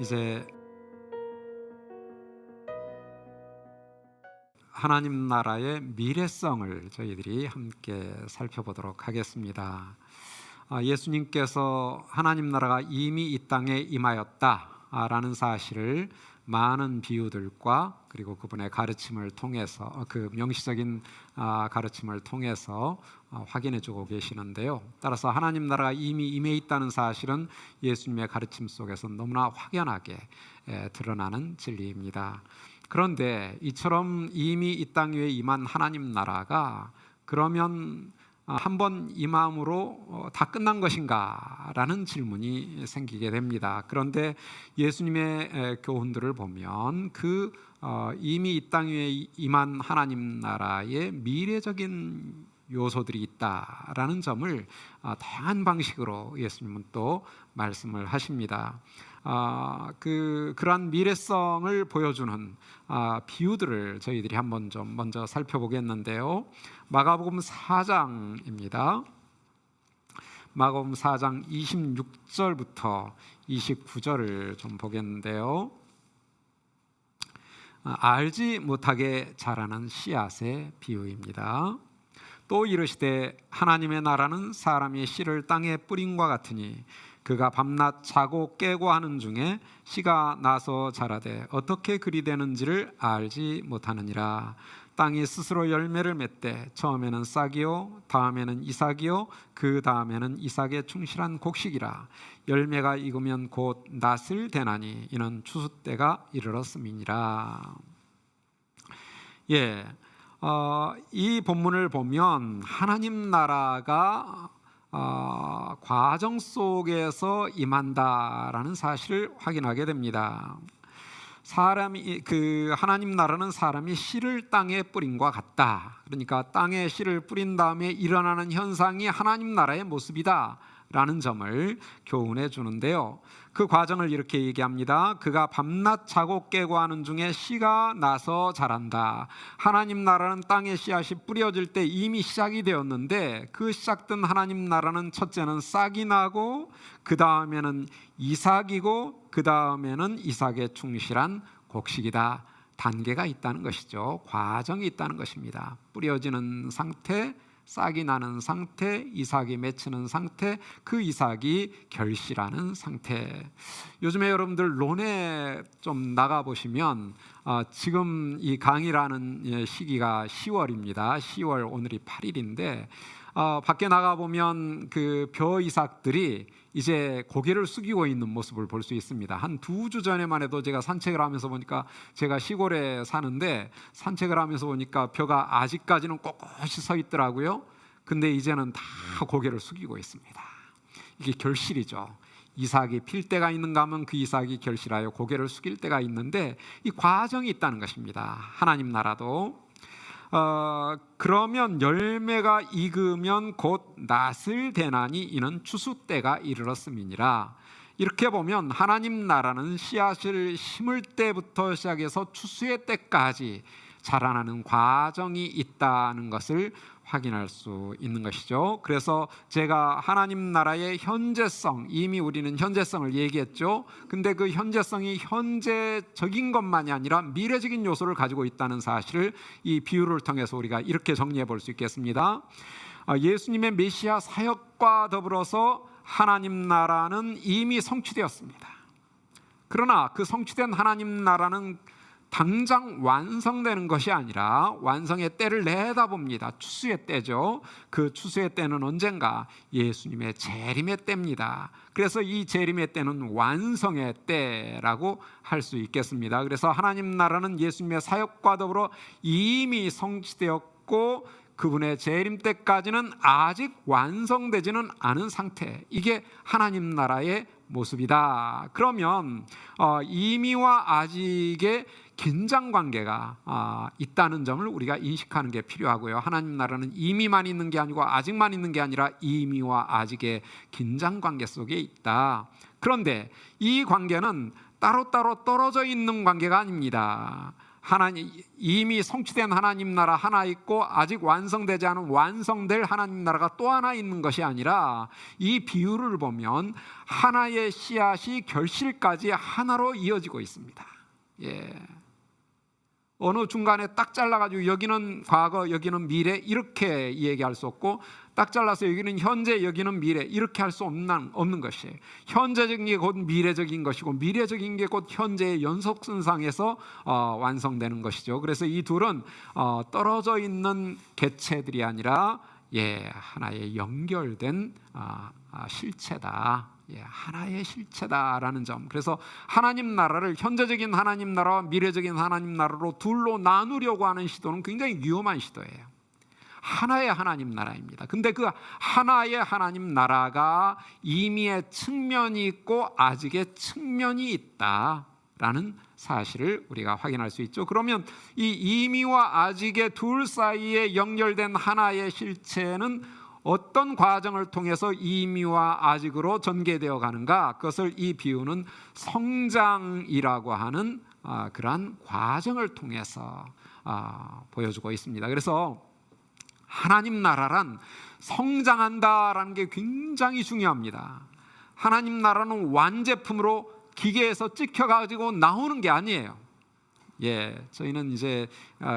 이제 하나님 나라의 미래성을 저희들이 함께 살펴보도록 하겠습니다. 예수님께서 하나님 나라가 이미 이 땅에 임하였다라는 사실을 많은 비유들과 그리고 그분의 가르침을 통해서 그 명시적인 가르침을 통해서 확인해주고 계시는데요. 따라서 하나님 나라가 이미 임해 있다는 사실은 예수님의 가르침 속에서 너무나 확연하게 드러나는 진리입니다. 그런데 이처럼 이미 이 땅 위에 임한 하나님 나라가 그러면 한번 임함으로 다 끝난 것인가? 라는 질문이 생기게 됩니다. 그런데 예수님의 교훈들을 보면 그 이미 이 땅 위에 임한 하나님 나라의 미래적인 요소들이 있다라는 점을 다양한 방식으로 예수님은 또 말씀을 하십니다. 그러한 미래성을 보여주는 비유들을 저희들이 한번 좀 먼저 살펴보겠는데요. 마가복음 4장입니다. 마가복음 4장 26절부터 29절을 좀 보겠는데요. 알지 못하게 자라는 씨앗의 비유입니다. 또 이르시되 하나님의 나라는 사람이 씨를 땅에 뿌림과 같으니 그가 밤낮 자고 깨고 하는 중에 씨가 나서 자라되 어떻게 그리 되는지를 알지 못하느니라. 땅이 스스로 열매를 맺되 처음에는 싹이요 다음에는 이삭이요 그 다음에는 이삭의 충실한 곡식이라. 열매가 익으면 곧 낫을 대나니 이는 추수 때가 이르렀음이니라. 이 본문을 보면 하나님 나라가 과정 속에서 임한다라는 사실을 확인하게 됩니다. 하나님 나라는 사람이 씨를 땅에 뿌림과 같다. 그러니까 땅에 씨를 뿌린 다음에 일어나는 현상이 하나님 나라의 모습이다 라는 점을 교훈해 주는데요. 그 과정을 이렇게 얘기합니다. 그가 밤낮 자고 깨고 하는 중에 씨가 나서 자란다. 하나님 나라는 땅에 씨앗이 뿌려질 때 이미 시작이 되었는데 그 시작된 하나님 나라는 첫째는 싹이 나고 그 다음에는 이삭이고 그 다음에는 이삭에 충실한 곡식이다. 단계가 있다는 것이죠. 과정이 있다는 것입니다. 뿌려지는 상태, 싹이 나는 상태, 이삭이 맺히는 상태, 그 이삭이 결실하는 상태. 요즘에 여러분들 논에 좀 나가보시면 지금 이 강의라는 시기가 10월입니다. 10월 오늘이 8일인데 밖에 나가보면 그 벼 이삭들이 이제 고개를 숙이고 있는 모습을 볼 수 있습니다. 한 2주 전에만 해도 제가 산책을 하면서 보니까 제가 시골에 사는데 산책을 하면서 보니까 벼가 아직까지는 꼿꼿이 서 있더라고요. 근데 이제는 다 고개를 숙이고 있습니다. 이게 결실이죠. 이삭이 필 때가 있는가 하면 그 이삭이 결실하여 고개를 숙일 때가 있는데 이 과정이 있다는 것입니다. 하나님 나라도 그러면 열매가 익으면 곧 낫을 대나니 이는 추수 때가 이르렀음이니라. 이렇게 보면 하나님 나라는 씨앗을 심을 때부터 시작해서 추수의 때까지 자라나는 과정이 있다는 것을 확인할 수 있는 것이죠. 그래서 제가 하나님 나라의 현재성, 이미 우리는 현재성을 얘기했죠. 근데 그 현재성이 현재적인 것만이 아니라 미래적인 요소를 가지고 있다는 사실을 이 비유를 통해서 우리가 이렇게 정리해 볼 수 있겠습니다. 예수님의 메시아 사역과 더불어서 하나님 나라는 이미 성취되었습니다. 그러나 그 성취된 하나님 나라는 당장 완성되는 것이 아니라 완성의 때를 내다봅니다. 추수의 때죠. 그 추수의 때는 언젠가 예수님의 재림의 때입니다. 그래서 이 재림의 때는 완성의 때라고 할 수 있겠습니다. 그래서 하나님 나라는 예수님의 사역과 더불어 이미 성취되었고 그분의 재림 때까지는 아직 완성되지는 않은 상태. 이게 하나님 나라의 모습이다. 그러면 이미와 아직의 긴장 관계가 있다는 점을 우리가 인식하는 게 필요하고요. 하나님 나라는 이미만 있는 게 아니고 아직만 있는 게 아니라 이미와 아직의 긴장 관계 속에 있다. 그런데 이 관계는 따로따로 떨어져 있는 관계가 아닙니다. 하나님, 이미 성취된 하나님 나라 하나 있고 아직 완성되지 않은 완성될 하나님 나라가 또 하나 있는 것이 아니라, 이 비유를 보면 하나의 씨앗이 결실까지 하나로 이어지고 있습니다. 어느 중간에 딱 잘라가지고 여기는 과거, 여기는 미래 이렇게 얘기할 수 없고, 딱 잘라서 여기는 현재, 여기는 미래 이렇게 할 수 없는 것이에요. 현재적인 게 곧 미래적인 것이고, 미래적인 게 곧 현재의 연속선상에서 완성되는 것이죠. 그래서 이 둘은 떨어져 있는 객체들이 아니라 하나의 연결된 실체다. 하나의 실체다라는 점. 그래서 하나님 나라를 현재적인 하나님 나라와 미래적인 하나님 나라로 둘로 나누려고 하는 시도는 굉장히 위험한 시도예요. 하나의 하나님 나라입니다. 근데 그 하나의 하나님 나라가 이미의 측면이 있고 아직의 측면이 있다라는 사실을 우리가 확인할 수 있죠. 그러면 이 이미와 아직의 둘 사이에 연결된 하나의 실체는 어떤 과정을 통해서 이미와 아직으로 전개되어 가는가? 그것을 이 비유는 성장이라고 하는 그러한 과정을 통해서 보여주고 있습니다. 그래서 하나님 나라란 성장한다라는 게 굉장히 중요합니다. 하나님 나라는 완제품으로 기계에서 찍혀가지고 나오는 게 아니에요. 저희는 이제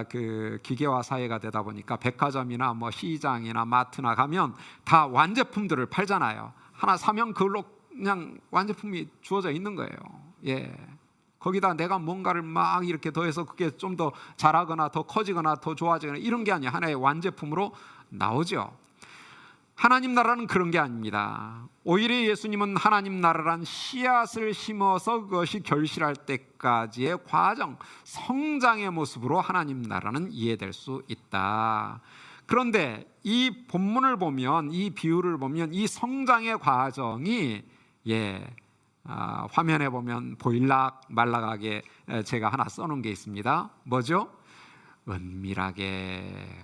그 기계화 사회가 되다 보니까 백화점이나 뭐 시장이나 마트나 가면 다 완제품들을 팔잖아요. 하나 사면 그걸로 그냥 완제품이 주어져 있는 거예요. 거기다 내가 뭔가를 막 이렇게 더해서 그게 좀 더 잘하거나 더 커지거나 더 좋아지거나 이런 게 아니에요. 하나의 완제품으로 나오죠. 하나님 나라는 그런 게 아닙니다. 오히려 예수님은 하나님 나라란 씨앗을 심어서 그것이 결실할 때까지의 과정, 성장의 모습으로 하나님 나라는 이해될 수 있다. 그런데 이 본문을 보면, 이 비유를 보면 이 성장의 과정이 화면에 보면 보일락 말락하게 제가 하나 써놓은 게 있습니다. 뭐죠? 은밀하게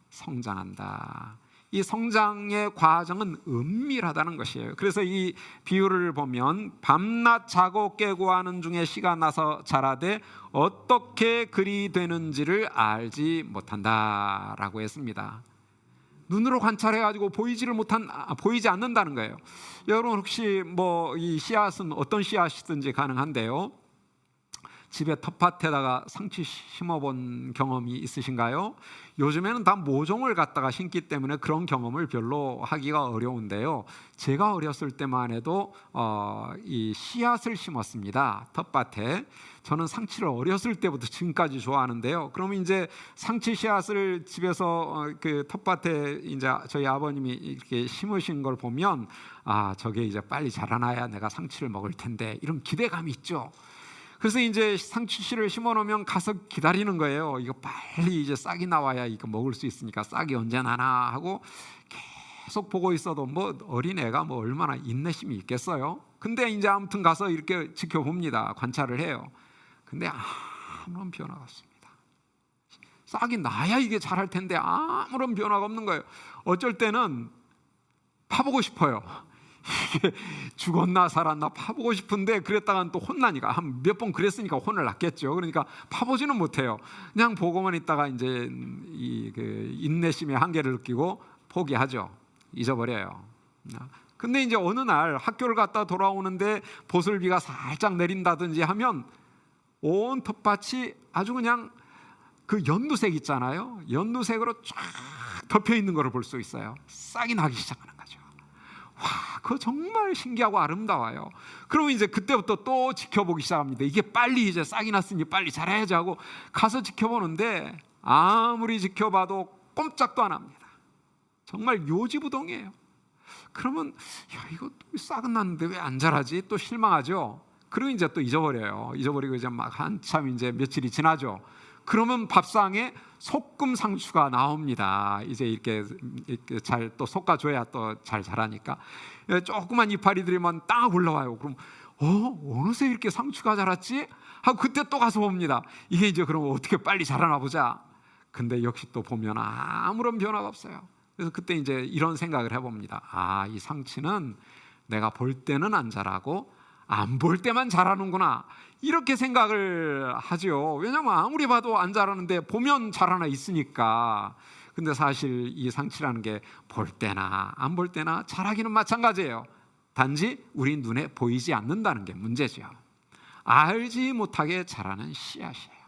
성장한다. 이 성장의 과정은 은밀하다는 것이에요. 그래서 이 비유를 보면 밤낮 자고 깨고 하는 중에 씨가 나서 자라되 어떻게 그리 되는지를 알지 못한다라고 했습니다. 눈으로 관찰해가지고 보이지 않는다는 거예요. 여러분 혹시 뭐 이 씨앗은 어떤 씨앗이든지 가능한데요. 집에 텃밭에다가 상추 심어본 경험이 있으신가요? 요즘에는 다 모종을 갖다가 심기 때문에 그런 경험을 별로 하기가 어려운데요. 제가 어렸을 때만 해도 이 씨앗을 심었습니다. 텃밭에. 저는 상추를 어렸을 때부터 지금까지 좋아하는데요. 그러면 이제 상추 씨앗을 집에서 그 텃밭에 이제 저희 아버님이 이렇게 심으신 걸 보면 저게 이제 빨리 자라나야 내가 상추를 먹을 텐데 이런 기대감이 있죠. 그래서 이제 상추씨를 심어놓으면 가서 기다리는 거예요. 이거 빨리 이제 싹이 나와야 이거 먹을 수 있으니까 싹이 언제 나나 하고 계속 보고 있어도 뭐 어린애가 뭐 얼마나 인내심이 있겠어요. 근데 이제 아무튼 가서 이렇게 지켜봅니다. 관찰을 해요. 근데 아무런 변화가 없습니다. 싹이 나야 이게 자랄 텐데 아무런 변화가 없는 거예요. 어쩔 때는 파보고 싶어요. 이게 죽었나 살았나 파보고 싶은데 그랬다간 또 혼나니까 한 몇 번 그랬으니까 혼을 났겠죠. 그러니까 파보지는 못해요. 그냥 보고만 있다가 이제 그 인내심의 한계를 느끼고 포기하죠. 잊어버려요. 근데 이제 어느 날 학교를 갔다 돌아오는데 보슬비가 살짝 내린다든지 하면 온 텃밭이 아주 그냥 그 연두색 있잖아요. 연두색으로 쫙 덮여 있는 것을 볼 수 있어요. 싹이 나기 시작하는 거죠. 와, 그거 정말 신기하고 아름다워요. 그러면 이제 그때부터 또 지켜보기 시작합니다. 이게 빨리 이제 싹이 났으니 빨리 자라야지 하고 가서 지켜보는데 아무리 지켜봐도 꼼짝도 안 합니다. 정말 요지부동이에요. 그러면 이거 싹은 났는데 왜 안 자라지? 또 실망하죠. 그리고 이제 또 잊어버리고 이제 막 한참 이제 며칠이 지나죠. 그러면 밥상에 소금 상추가 나옵니다. 이제 이렇게 잘 또 솎아줘야 또 잘 자라니까. 조그만 이파리들이만 딱 올라와요. 그럼 어느새 이렇게 상추가 자랐지? 하고 그때 또 가서 봅니다. 이게 이제 그럼 어떻게 빨리 자라나 보자. 근데 역시 또 보면 아무런 변화가 없어요. 그래서 그때 이제 이런 생각을 해봅니다. 이 상추는 내가 볼 때는 안 자라고 안 볼 때만 자라는구나, 이렇게 생각을 하죠. 왜냐하면 아무리 봐도 안 자라는데 보면 자라나 있으니까. 근데 사실 이 상치라는 게 볼 때나 안 볼 때나 자라기는 마찬가지예요. 단지 우리 눈에 보이지 않는다는 게 문제죠. 알지 못하게 자라는 씨앗이에요.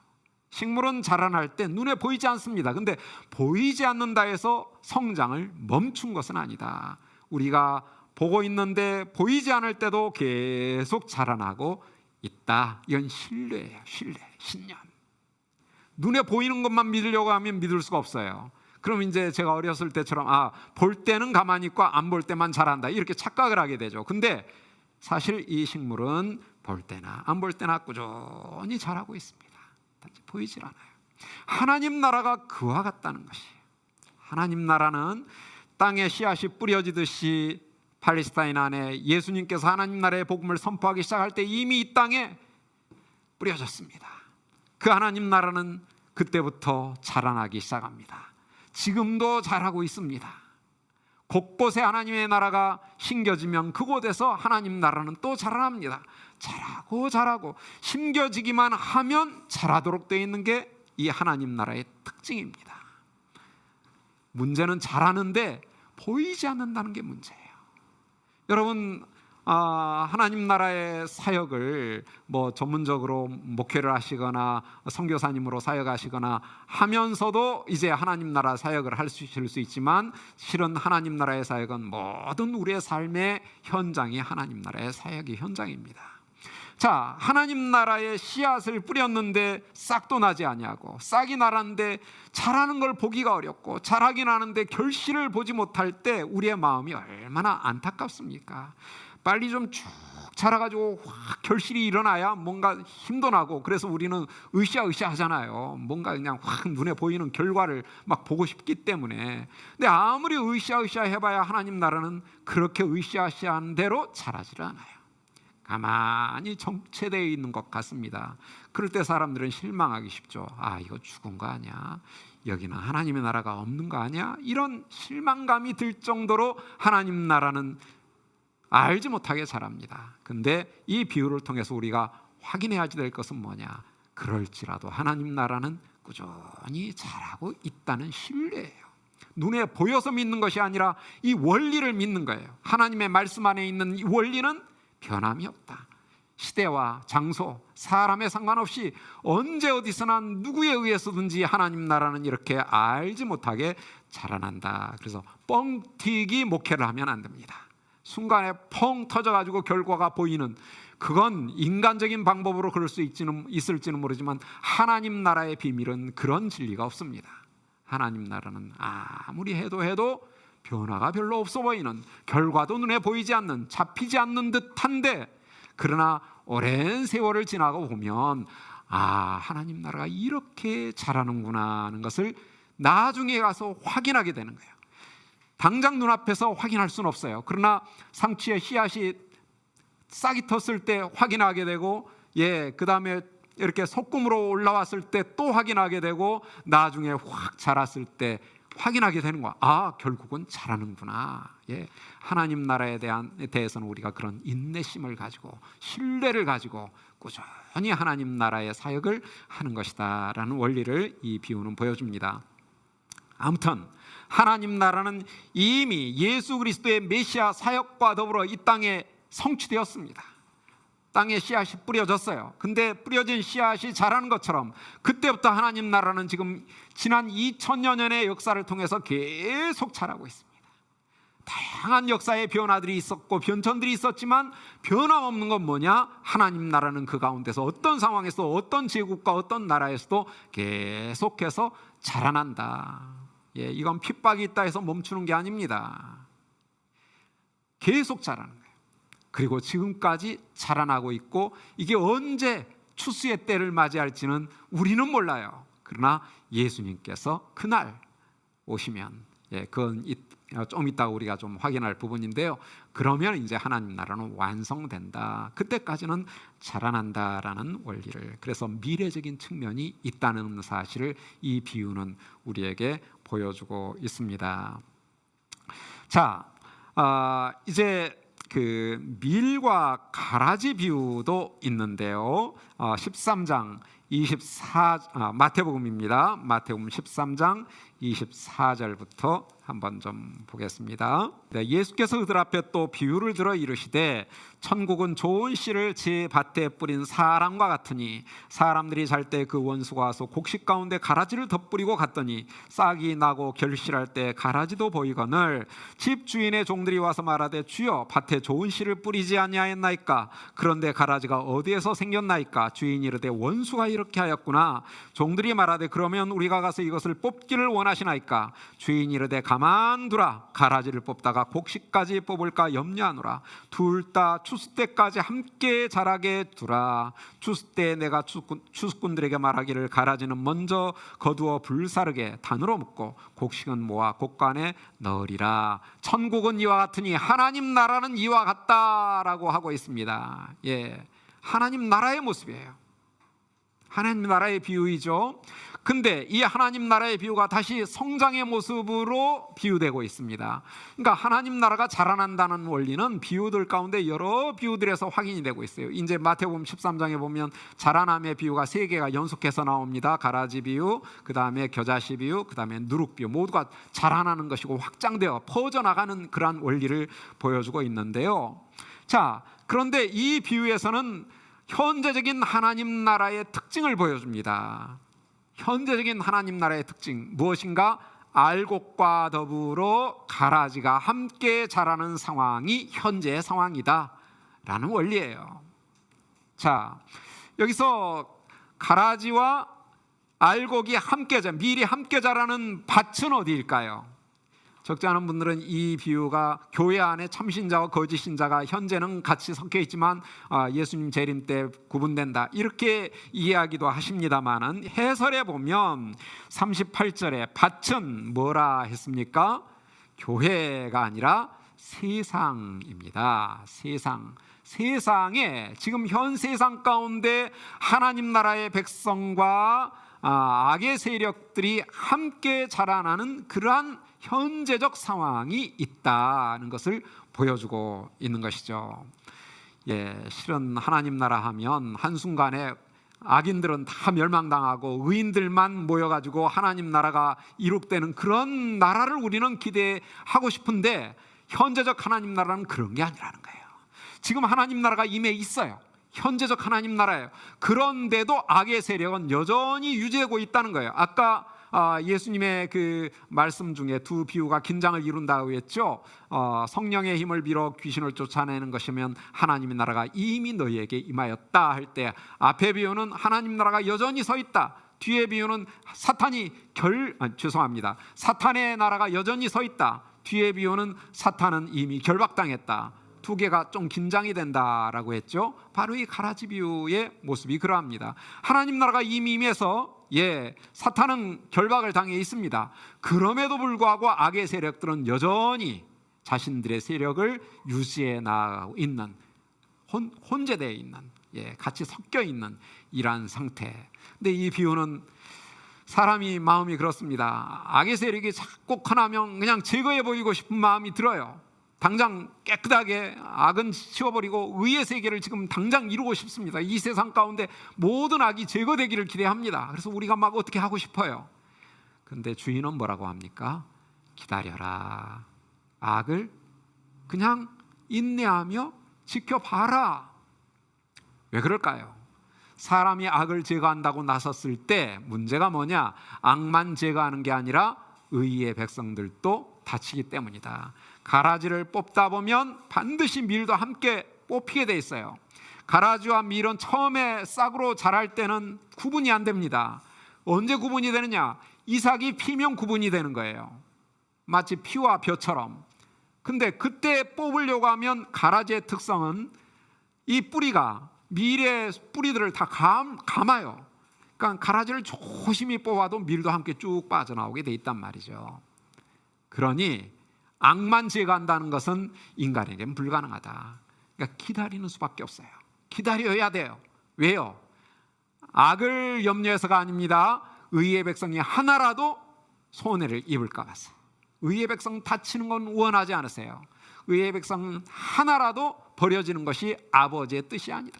식물은 자라날 때 눈에 보이지 않습니다. 근데 보이지 않는다 해서 성장을 멈춘 것은 아니다. 우리가 보고 있는데 보이지 않을 때도 계속 자라나고 있다. 이건 신뢰예요. 신념. 눈에 보이는 것만 믿으려고 하면 믿을 수가 없어요. 그럼 이제 제가 어렸을 때처럼 볼 때는 가만히 있고 안 볼 때만 자란다, 이렇게 착각을 하게 되죠. 근데 사실 이 식물은 볼 때나 안 볼 때나 꾸준히 자라고 있습니다. 단지 보이질 않아요. 하나님 나라가 그와 같다는 것이에요. 하나님 나라는 땅에 씨앗이 뿌려지듯이 팔레스타인 안에 예수님께서 하나님 나라의 복음을 선포하기 시작할 때 이미 이 땅에 뿌려졌습니다. 그 하나님 나라는 그때부터 자라나기 시작합니다. 지금도 자라고 있습니다. 곳곳에 하나님의 나라가 심겨지면 그곳에서 하나님 나라는 또 자라납니다. 자라고 심겨지기만 하면 자라도록 되어 있는 게 이 하나님 나라의 특징입니다. 문제는 자라는데 보이지 않는다는 게 문제예요. 여러분, 하나님 나라의 사역을 전문적으로 목회를 하시거나 선교사님으로 사역하시거나 하면서도 이제 하나님 나라 사역을 하실 수 있지만, 실은 하나님 나라의 사역은 모든 우리의 삶의 현장이 하나님 나라의 사역의 현장입니다. 자, 하나님 나라의 씨앗을 뿌렸는데 싹도 나지 아니하고, 싹이 나는데 자라는 걸 보기가 어렵고, 자라긴 하는데 결실을 보지 못할 때 우리의 마음이 얼마나 안타깝습니까? 빨리 좀 쭉 자라가지고 확 결실이 일어나야 뭔가 힘도 나고, 그래서 우리는 으쌰으쌰 하잖아요. 뭔가 그냥 확 눈에 보이는 결과를 막 보고 싶기 때문에. 근데 아무리 으쌰으쌰 해봐야 하나님 나라는 그렇게 으쌰으쌰한 대로 자라지를 않아요. 가만히 정체되어 있는 것 같습니다. 그럴 때 사람들은 실망하기 쉽죠. 이거 죽은 거 아니야? 여기는 하나님의 나라가 없는 거 아니야? 이런 실망감이 들 정도로 하나님 나라는 알지 못하게 자랍니다. 근데 이 비유를 통해서 우리가 확인해야 될 것은 뭐냐? 그럴지라도 하나님 나라는 꾸준히 자라고 있다는 신뢰예요. 눈에 보여서 믿는 것이 아니라 이 원리를 믿는 거예요. 하나님의 말씀 안에 있는 이 원리는 변함이 없다. 시대와 장소, 사람에 상관없이 언제 어디서나 누구에 의해서든지 하나님 나라는 이렇게 알지 못하게 자라난다. 그래서 뻥튀기 목회를 하면 안 됩니다. 순간에 펑 터져가지고 결과가 보이는, 그건 인간적인 방법으로 그럴 수 있을지는 모르지만 하나님 나라의 비밀은 그런 진리가 없습니다. 하나님 나라는 아무리 해도 변화가 별로 없어 보이는, 결과도 눈에 보이지 않는, 잡히지 않는 듯한데, 그러나 오랜 세월을 지나고 보면 하나님 나라가 이렇게 자라는구나 하는 것을 나중에 가서 확인하게 되는 거예요. 당장 눈앞에서 확인할 수는 없어요. 그러나 상추의 씨앗이 싹이 텄을 때 확인하게 되고, 그 다음에 이렇게 소금으로 올라왔을 때 또 확인하게 되고, 나중에 확 자랐을 때 확인하게 되는 거야. 결국은 자라는구나. 하나님 나라에 대해서는 우리가 그런 인내심을 가지고 신뢰를 가지고 꾸준히 하나님 나라의 사역을 하는 것이다 라는 원리를 이 비유는 보여줍니다. 아무튼 하나님 나라는 이미 예수 그리스도의 메시아 사역과 더불어 이 땅에 성취되었습니다. 땅에 씨앗이 뿌려졌어요. 근데 뿌려진 씨앗이 자라는 것처럼 그때부터 하나님 나라는 지금 지난 2000여 년의 역사를 통해서 계속 자라고 있습니다. 다양한 역사의 변화들이 있었고 변천들이 있었지만 변함없는 건 뭐냐? 하나님 나라는 그 가운데서 어떤 상황에서 어떤 제국과 어떤 나라에서도 계속해서 자라난다. 이건 핍박이 있다 해서 멈추는 게 아닙니다. 계속 자라는 거예요. 그리고 지금까지 자라나고 있고, 이게 언제 추수의 때를 맞이할지는 우리는 몰라요. 그러나 예수님께서 그날 오시면, 그건 좀 이따가 우리가 좀 확인할 부분인데요, 그러면 이제 하나님 나라는 완성된다. 그때까지는 자라난다라는 원리를, 그래서 미래적인 측면이 있다는 사실을 이 비유는 우리에게 보여주고 있습니다. 자, 이제 그 밀과 가라지 비유도 있는데요. 13장 24 마태복음 13장 24절부터 한번 좀 보겠습니다. 네, 예수께서 그들 앞에 또 비유를 들어 이르시되 천국은 좋은 씨를 제 밭에 뿌린 사람과 같으니 사람들이 잘 때 그 원수가 와서 곡식 가운데 가라지를 덧뿌리고 갔더니 싹이 나고 결실할 때 가라지도 보이거늘 집 주인의 종들이 와서 말하되 주여 밭에 좋은 씨를 뿌리지 아니하였나이까 그런데 가라지가 어디에서 생겼나이까 주인이 이르되 원수가 이렇게 하였구나 종들이 말하되 그러면 우리가 가서 이것을 뽑기를 원하시나이까 주인이 이르되 가만두라 가라지를 뽑다가 곡식까지 뽑을까 염려하노라 둘 다 추수 때까지 함께 자라게 두라 추수 때 내가 추수꾼들에게 말하기를 가라지는 먼저 거두어 불사르게 단으로 묶고 곡식은 모아 곡간에 넣으리라 천국은 이와 같으니 하나님 나라는 이와 같다라고 하고 있습니다. 예, 하나님 나라의 모습이에요. 하나님 나라의 비유이죠. 근데 이 하나님 나라의 비유가 다시 성장의 모습으로 비유되고 있습니다. 그러니까 하나님 나라가 자라난다는 원리는 비유들 가운데 여러 비유들에서 확인이 되고 있어요. 이제 마태복음 13장에 보면 자라남의 비유가 3개가 연속해서 나옵니다. 가라지 비유, 그 다음에 겨자씨 비유, 그 다음에 누룩 비유, 모두가 자라나는 것이고 확장되어 퍼져나가는 그러한 원리를 보여주고 있는데요. 자, 그런데 이 비유에서는 현재적인 하나님 나라의 특징을 보여줍니다. 현재적인 하나님 나라의 특징 무엇인가? 알곡과 더불어 가라지가 함께 자라는 상황이 현재의 상황이다 라는 원리예요. 자, 여기서 가라지와 알곡이 함께 밀이 함께 자라는 밭은 어디일까요? 적지 않은 분들은 이 비유가 교회 안에 참신자와 거짓 신자가 현재는 같이 섞여 있지만 예수님 재림 때 구분된다 이렇게 이해하기도 하십니다만은 해설에 보면 38절에 밭은 뭐라 했습니까? 교회가 아니라 세상입니다. 세상에 지금 현 세상 가운데 하나님 나라의 백성과 악의 세력들이 함께 자라나는 그러한 현재적 상황이 있다는 것을 보여주고 있는 것이죠. 예, 실은 하나님 나라 하면 한순간에 악인들은 다 멸망당하고 의인들만 모여가지고 하나님 나라가 이룩되는 그런 나라를 우리는 기대하고 싶은데 현재적 하나님 나라는 그런 게 아니라는 거예요. 지금 하나님 나라가 임해 있어요. 현재적 하나님 나라예요. 그런데도 악의 세력은 여전히 유지하고 있다는 거예요. 아까 예수님의 그 말씀 중에 두 비유가 긴장을 이룬다고 했죠. 성령의 힘을 빌어 귀신을 쫓아내는 것이면 하나님의 나라가 이미 너희에게 임하였다 할 때 앞에 비유는 하나님 나라가 여전히 서 있다. 뒤에 비유는 사탄의 나라가 여전히 서 있다. 뒤에 비유는 사탄은 이미 결박당했다. 두 개가 좀 긴장이 된다라고 했죠. 바로 이 가라지 비유의 모습이 그러합니다. 하나님 나라가 이미 임해서 사탄은 결박을 당해 있습니다. 그럼에도 불구하고 악의 세력들은 여전히 자신들의 세력을 유지해 나가고 있는 혼재되어 있는 같이 섞여 있는 이러한 상태. 근데 이 비유는 사람이 마음이 그렇습니다. 악의 세력이 자꾸 하나면 그냥 제거해 버리고 싶은 마음이 들어요. 당장 깨끗하게 악은 치워버리고 의의 세계를 지금 당장 이루고 싶습니다. 이 세상 가운데 모든 악이 제거되기를 기대합니다. 그래서 우리가 막 어떻게 하고 싶어요. 그런데 주인은 뭐라고 합니까? 기다려라. 악을 그냥 인내하며 지켜봐라. 왜 그럴까요? 사람이 악을 제거한다고 나섰을 때 문제가 뭐냐? 악만 제거하는 게 아니라 의의 백성들도 다치기 때문이다. 가라지를 뽑다 보면 반드시 밀도 함께 뽑히게 돼 있어요. 가라지와 밀은 처음에 싹으로 자랄 때는 구분이 안 됩니다. 언제 구분이 되느냐? 이삭이 피면 구분이 되는 거예요. 마치 피와 벼처럼. 근데 그때 뽑으려고 하면 가라지의 특성은 이 뿌리가 밀의 뿌리들을 다 감아요. 그러니까 가라지를 조심히 뽑아도 밀도 함께 쭉 빠져나오게 돼 있단 말이죠. 그러니 악만 제거한다는 것은 인간에게는 불가능하다. 그러니까 기다리는 수밖에 없어요. 기다려야 돼요. 왜요? 악을 염려해서가 아닙니다. 의의 백성이 하나라도 손해를 입을까 봐서. 의의 백성 다치는 건 원하지 않으세요. 의의 백성 하나라도 버려지는 것이 아버지의 뜻이 아니다.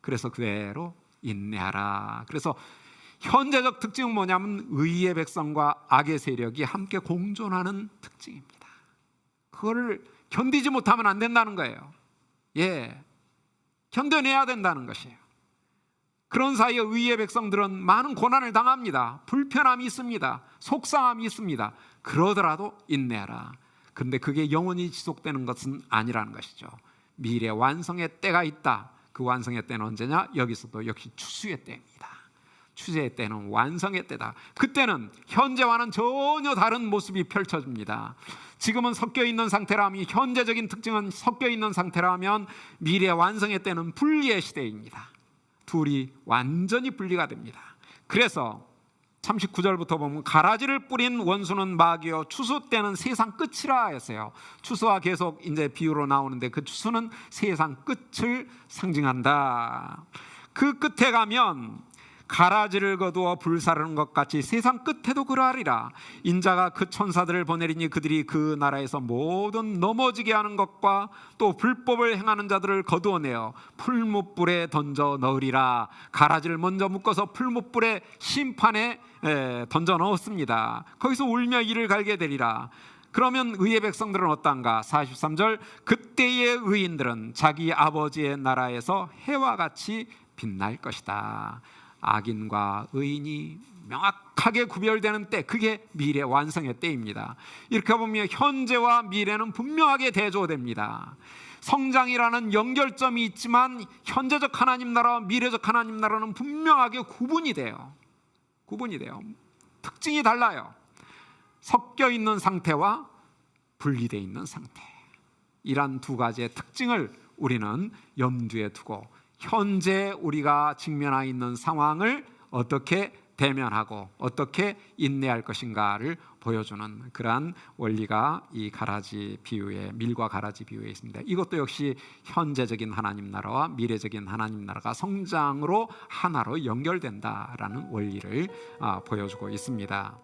그래서 그대로 인내하라. 그래서 현재적 특징은 뭐냐면 의의 백성과 악의 세력이 함께 공존하는 특징입니다. 그거를 견디지 못하면 안 된다는 거예요. 견뎌내야 된다는 것이에요. 그런 사이에 의의 백성들은 많은 고난을 당합니다. 불편함이 있습니다. 속상함이 있습니다. 그러더라도 인내하라. 그런데 그게 영원히 지속되는 것은 아니라는 것이죠. 미래 완성의 때가 있다. 그 완성의 때는 언제냐? 여기서도 역시 추수의 때입니다. 추수의 때는 완성의 때다. 그때는 현재와는 전혀 다른 모습이 펼쳐집니다. 지금은 섞여 있는 상태라면, 현재적인 특징은 섞여 있는 상태라면 미래 완성의 때는 분리의 시대입니다. 둘이 완전히 분리가 됩니다. 그래서 39절부터 보면 가라지를 뿌린 원수는 마귀요 추수 때는 세상 끝이라 했어요. 추수와 계속 이제 비유로 나오는데 그 추수는 세상 끝을 상징한다. 그 끝에 가면 가라지를 거두어 불사르는 것 같이 세상 끝에도 그러하리라. 인자가 그 천사들을 보내리니 그들이 그 나라에서 모든 넘어지게 하는 것과 또 불법을 행하는 자들을 거두어내어 풀무불에 던져 넣으리라. 가라지를 먼저 묶어서 풀무불의 심판에 던져 넣었습니다. 거기서 울며 이를 갈게 되리라. 그러면 의의 백성들은 어떤가? 43절 그때의 의인들은 자기 아버지의 나라에서 해와 같이 빛날 것이다. 악인과 의인이 명확하게 구별되는 때, 그게 미래 완성의 때입니다. 이렇게 보면 현재와 미래는 분명하게 대조됩니다. 성장이라는 연결점이 있지만 현재적 하나님 나라와 미래적 하나님 나라는 분명하게 구분이 돼요. 특징이 달라요. 섞여 있는 상태와 분리되어 있는 상태, 이란 두 가지의 특징을 우리는 염두에 두고 현재 우리가 직면하고 있는 상황을 어떻게 대면하고 어떻게 인내할 것인가를 보여주는 그러한 원리가 이 가라지 비유에, 밀과 가라지 비유에 있습니다. 이것도 역시 현재적인 하나님 나라와 미래적인 하나님 나라가 성장으로 하나로 연결된다라는 원리를 보여주고 있습니다.